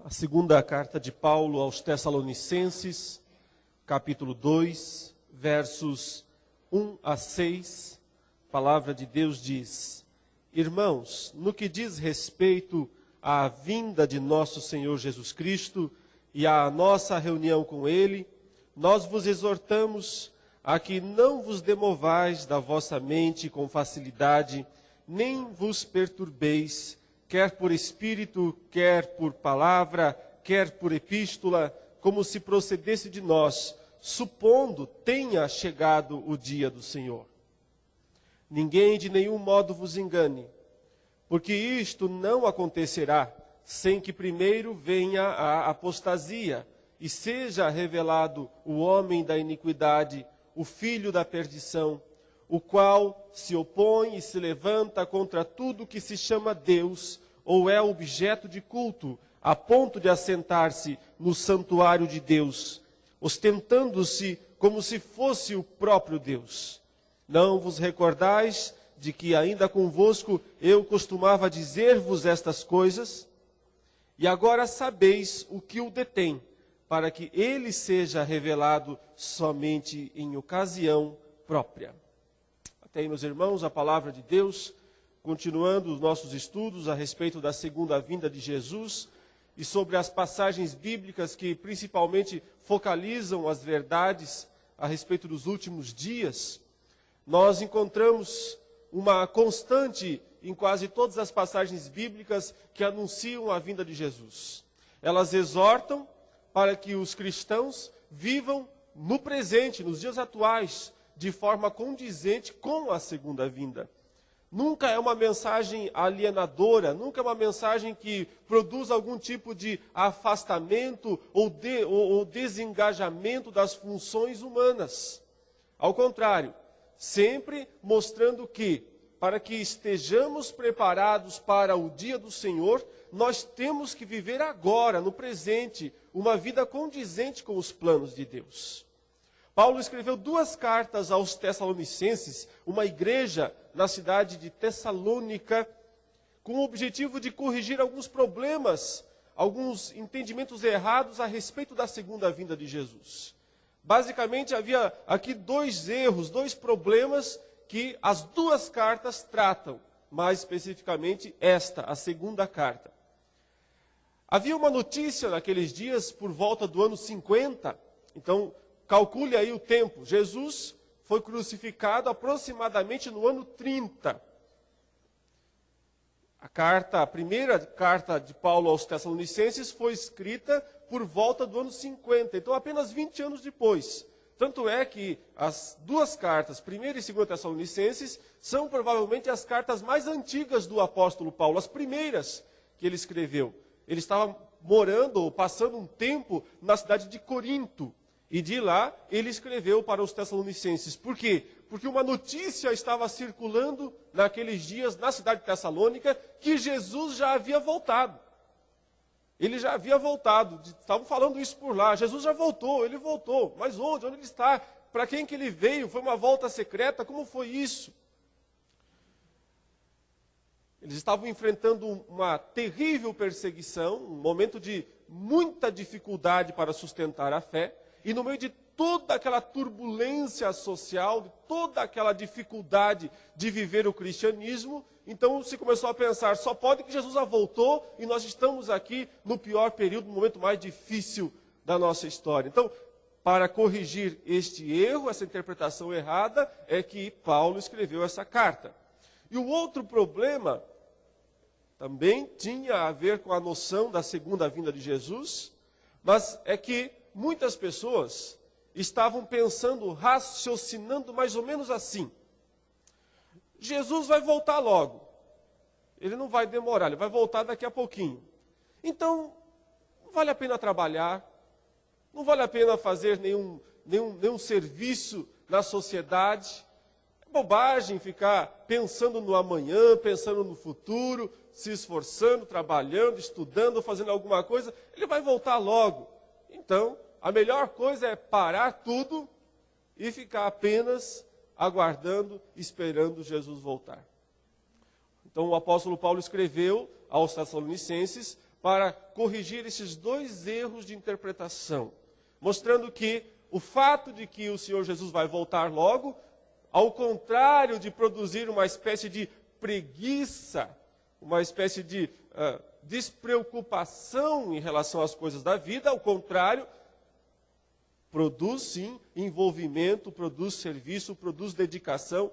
A segunda carta de Paulo aos Tessalonicenses, capítulo 2, versos 1 a 6, a palavra de Deus diz: Irmãos, no que diz respeito à vinda de nosso Senhor Jesus Cristo e à nossa reunião com Ele, nós vos exortamos a que não vos demovais da vossa mente com facilidade, nem vos perturbeis, quer por espírito, quer por palavra, quer por epístola, como se procedesse de nós, supondo tenha chegado o dia do Senhor. Ninguém de nenhum modo vos engane, porque isto não acontecerá sem que primeiro venha a apostasia e seja revelado o homem da iniquidade, o filho da perdição, o qual se opõe e se levanta contra tudo que se chama Deus ou é objeto de culto, a ponto de assentar-se no santuário de Deus, ostentando-se como se fosse o próprio Deus. Não vos recordais de que ainda convosco eu costumava dizer-vos estas coisas? E agora sabeis o que o detém, para que ele seja revelado somente em ocasião própria. Até aí, meus irmãos, a palavra de Deus, continuando os nossos estudos a respeito da segunda vinda de Jesus e sobre as passagens bíblicas que principalmente focalizam as verdades a respeito dos últimos dias, nós encontramos uma constante em quase todas as passagens bíblicas que anunciam a vinda de Jesus. Elas exortam para que os cristãos vivam no presente, nos dias atuais, de forma condizente com a segunda vinda. Nunca é uma mensagem alienadora, nunca é uma mensagem que produz algum tipo de afastamento ou desengajamento das funções humanas. Ao contrário, sempre mostrando que, para que estejamos preparados para o dia do Senhor, nós temos que viver agora, no presente, uma vida condizente com os planos de Deus. Paulo escreveu 2 cartas aos Tessalonicenses, uma igreja na cidade de Tessalônica, com o objetivo de corrigir alguns problemas, alguns entendimentos errados a respeito da segunda vinda de Jesus. Basicamente, havia aqui 2 erros, 2 problemas que as 2 cartas tratam, mais especificamente esta, a segunda carta. Havia uma notícia naqueles dias, por volta do ano 50, então calcule aí o tempo. Jesus foi crucificado aproximadamente no ano 30. A primeira carta de Paulo aos Tessalonicenses foi escrita por volta do ano 50, então apenas 20 anos depois. Tanto é que as 2 cartas, 1ª e 2ª Tessalonicenses, são provavelmente as cartas mais antigas do apóstolo Paulo, as primeiras que ele escreveu. Ele estava morando ou passando um tempo na cidade de Corinto. E de lá ele escreveu para os Tessalonicenses. Por quê? Porque uma notícia estava circulando naqueles dias na cidade de Tessalônica que Jesus já havia voltado. Ele já havia voltado, estavam falando isso por lá. Jesus já voltou, ele voltou. Mas onde? Onde ele está? Para quem que ele veio? Foi uma volta secreta? Como foi isso? Eles estavam enfrentando uma terrível perseguição, um momento de muita dificuldade para sustentar a fé. E no meio de toda aquela turbulência social, de toda aquela dificuldade de viver o cristianismo, então se começou a pensar, só pode que Jesus já voltou e nós estamos aqui no pior período, no momento mais difícil da nossa história. Então, para corrigir este erro, essa interpretação errada, é que Paulo escreveu essa carta. E o outro problema também tinha a ver com a noção da segunda vinda de Jesus, mas é que muitas pessoas estavam pensando, raciocinando mais ou menos assim: Jesus vai voltar logo. Ele não vai demorar, ele vai voltar daqui a pouquinho. Então, não vale a pena trabalhar, não vale a pena fazer nenhum serviço na sociedade. É bobagem ficar pensando no amanhã, pensando no futuro, se esforçando, trabalhando, estudando, fazendo alguma coisa. Ele vai voltar logo. Então, a melhor coisa é parar tudo e ficar apenas aguardando, esperando Jesus voltar. Então o apóstolo Paulo escreveu aos Tessalonicenses para corrigir esses dois erros de interpretação, mostrando que o fato de que o Senhor Jesus vai voltar logo, ao contrário de produzir uma espécie de preguiça, uma espécie de despreocupação em relação às coisas da vida, ao contrário, produz sim envolvimento, produz serviço, produz dedicação,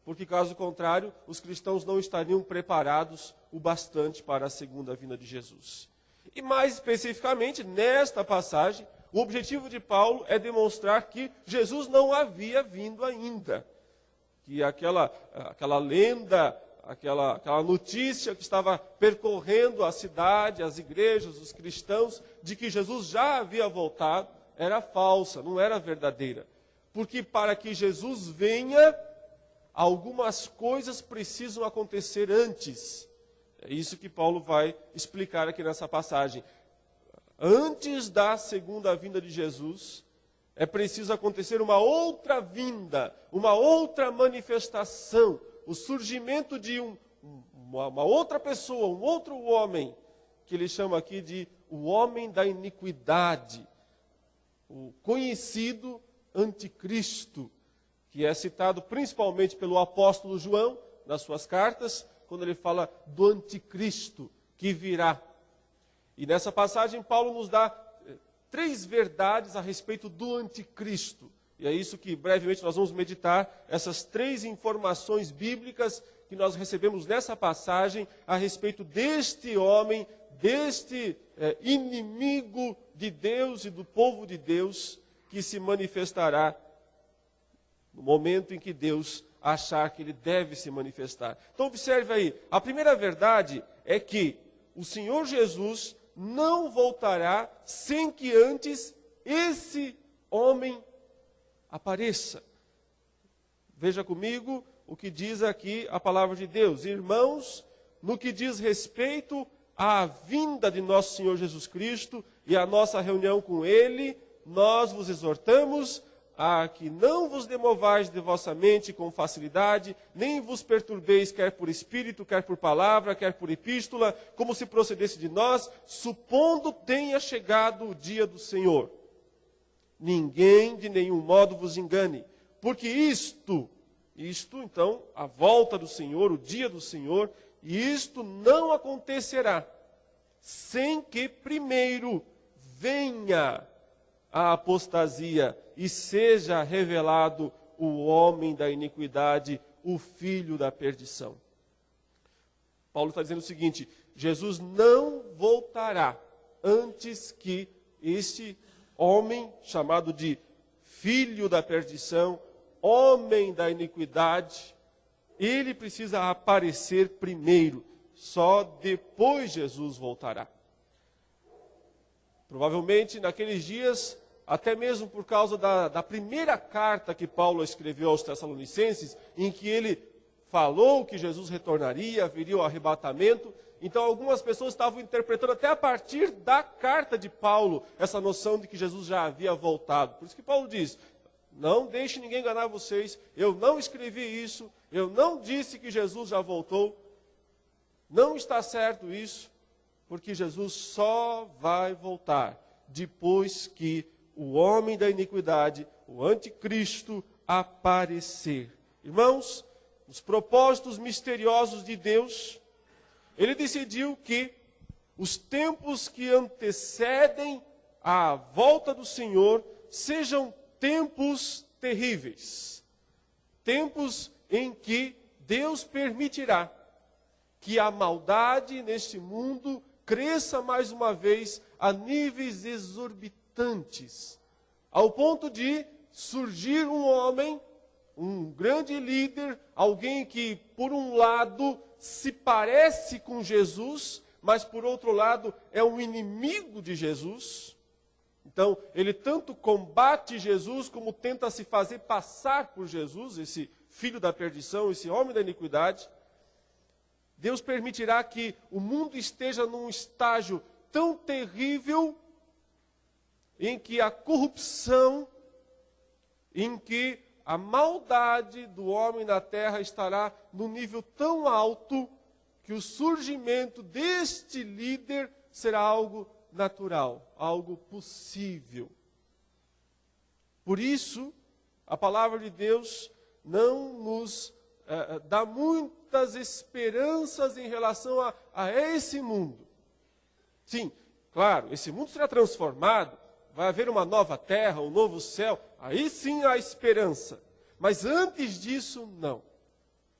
porque caso contrário, os cristãos não estariam preparados o bastante para a segunda vinda de Jesus. E mais especificamente, nesta passagem, o objetivo de Paulo é demonstrar que Jesus não havia vindo ainda. Que aquela lenda, aquela notícia que estava percorrendo a cidade, as igrejas, os cristãos, de que Jesus já havia voltado, era falsa, não era verdadeira. Porque para que Jesus venha, algumas coisas precisam acontecer antes. É isso que Paulo vai explicar aqui nessa passagem. Antes da segunda vinda de Jesus, é preciso acontecer uma outra vinda, uma outra manifestação, o surgimento de uma outra pessoa, um outro homem, que ele chama aqui de o homem da iniquidade, o conhecido anticristo, que é citado principalmente pelo apóstolo João, nas suas cartas, quando ele fala do anticristo que virá. E nessa passagem, Paulo nos dá 3 verdades a respeito do anticristo. E é isso que brevemente nós vamos meditar, essas 3 informações bíblicas que nós recebemos nessa passagem a respeito deste homem, deste inimigo de Deus e do povo de Deus, que se manifestará no momento em que Deus achar que ele deve se manifestar. Então observe aí, a primeira verdade é que o Senhor Jesus não voltará sem que antes esse homem apareça. Veja comigo o que diz aqui a palavra de Deus. Irmãos, no que diz respeito à vinda de nosso Senhor Jesus Cristo e à nossa reunião com Ele, nós vos exortamos a que não vos demovais de vossa mente com facilidade, nem vos perturbeis quer por espírito, quer por palavra, quer por epístola, como se procedesse de nós, supondo tenha chegado o dia do Senhor. Ninguém de nenhum modo vos engane, porque isto então, a volta do Senhor, o dia do Senhor, isto não acontecerá sem que primeiro venha a apostasia e seja revelado o homem da iniquidade, o filho da perdição. Paulo está dizendo o seguinte: Jesus não voltará antes que este homem, chamado de filho da perdição, homem da iniquidade, ele precisa aparecer primeiro. Só depois Jesus voltará. Provavelmente naqueles dias, até mesmo por causa da primeira carta que Paulo escreveu aos Tessalonicenses, em que ele falou que Jesus retornaria, viria o arrebatamento. Então algumas pessoas estavam interpretando até a partir da carta de Paulo essa noção de que Jesus já havia voltado. Por isso que Paulo diz: não deixe ninguém enganar vocês, eu não escrevi isso, eu não disse que Jesus já voltou. Não está certo isso, porque Jesus só vai voltar depois que o homem da iniquidade, o anticristo, aparecer. Irmãos, os propósitos misteriosos de Deus, ele decidiu que os tempos que antecedem a volta do Senhor sejam tempos terríveis. Tempos em que Deus permitirá que a maldade neste mundo cresça mais uma vez a níveis exorbitantes, ao ponto de surgir um homem, um grande líder, alguém que, por um lado, se parece com Jesus, mas, por outro lado, é um inimigo de Jesus. Então, ele tanto combate Jesus, como tenta se fazer passar por Jesus, esse filho da perdição, esse homem da iniquidade. Deus permitirá que o mundo esteja num estágio tão terrível, em que a corrupção, em que a maldade do homem na terra estará num nível tão alto, que o surgimento deste líder será algo natural, algo possível. Por isso, a palavra de Deus não nos dá muitas esperanças em relação a esse mundo. Sim, claro, esse mundo será transformado, vai haver uma nova terra, um novo céu, aí sim há esperança. Mas antes disso, não.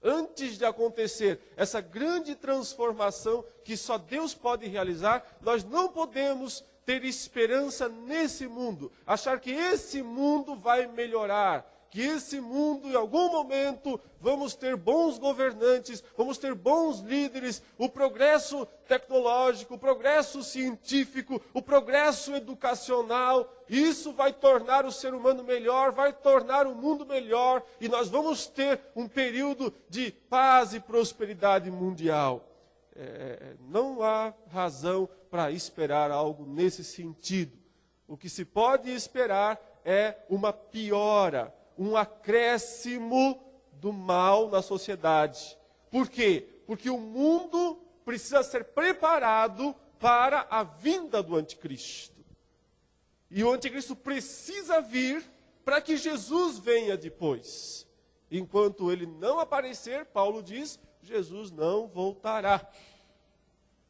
Antes de acontecer essa grande transformação que só Deus pode realizar, nós não podemos ter esperança nesse mundo, achar que esse mundo vai melhorar, que esse mundo, em algum momento, vamos ter bons governantes, vamos ter bons líderes, o progresso tecnológico, o progresso científico, o progresso educacional, isso vai tornar o ser humano melhor, vai tornar o mundo melhor, e nós vamos ter um período de paz e prosperidade mundial. Não há razão para esperar algo nesse sentido. O que se pode esperar é uma piora, um acréscimo do mal na sociedade. Por quê? Porque o mundo precisa ser preparado para a vinda do anticristo. E o anticristo precisa vir para que Jesus venha depois. Enquanto ele não aparecer, Paulo diz, Jesus não voltará.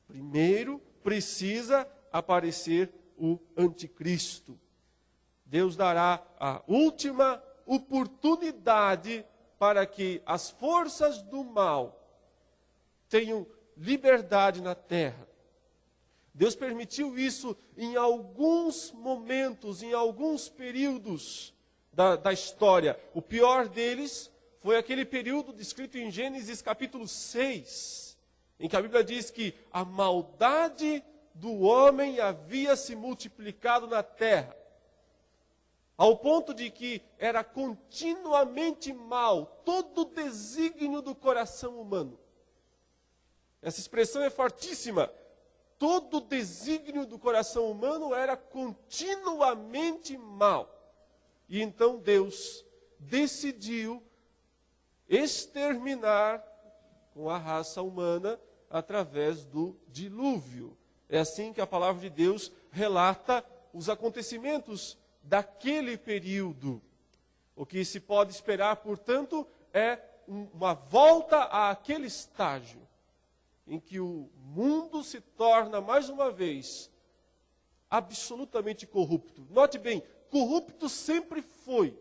Primeiro precisa aparecer o anticristo. Deus dará a última oportunidade para que as forças do mal tenham liberdade na terra. Deus permitiu isso em alguns momentos, em alguns períodos da história. O pior deles foi aquele período descrito em Gênesis capítulo 6, em que a Bíblia diz que a maldade do homem havia se multiplicado na terra, ao ponto de que era continuamente mal todo o desígnio do coração humano. Essa expressão é fortíssima. Todo o desígnio do coração humano era continuamente mal. E então Deus decidiu exterminar com a raça humana através do dilúvio. É assim que a palavra de Deus relata os acontecimentos daquele período. O que se pode esperar, portanto, é uma volta àquele estágio em que o mundo se torna, mais uma vez, absolutamente corrupto. Note bem, corrupto sempre foi,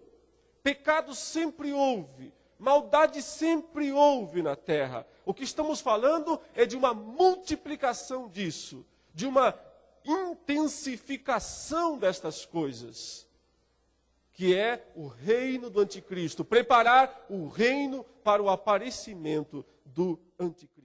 pecado sempre houve, maldade sempre houve na terra. O que estamos falando é de uma multiplicação disso, de uma intensificação destas coisas, que é o reino do anticristo, preparar o reino para o aparecimento do anticristo.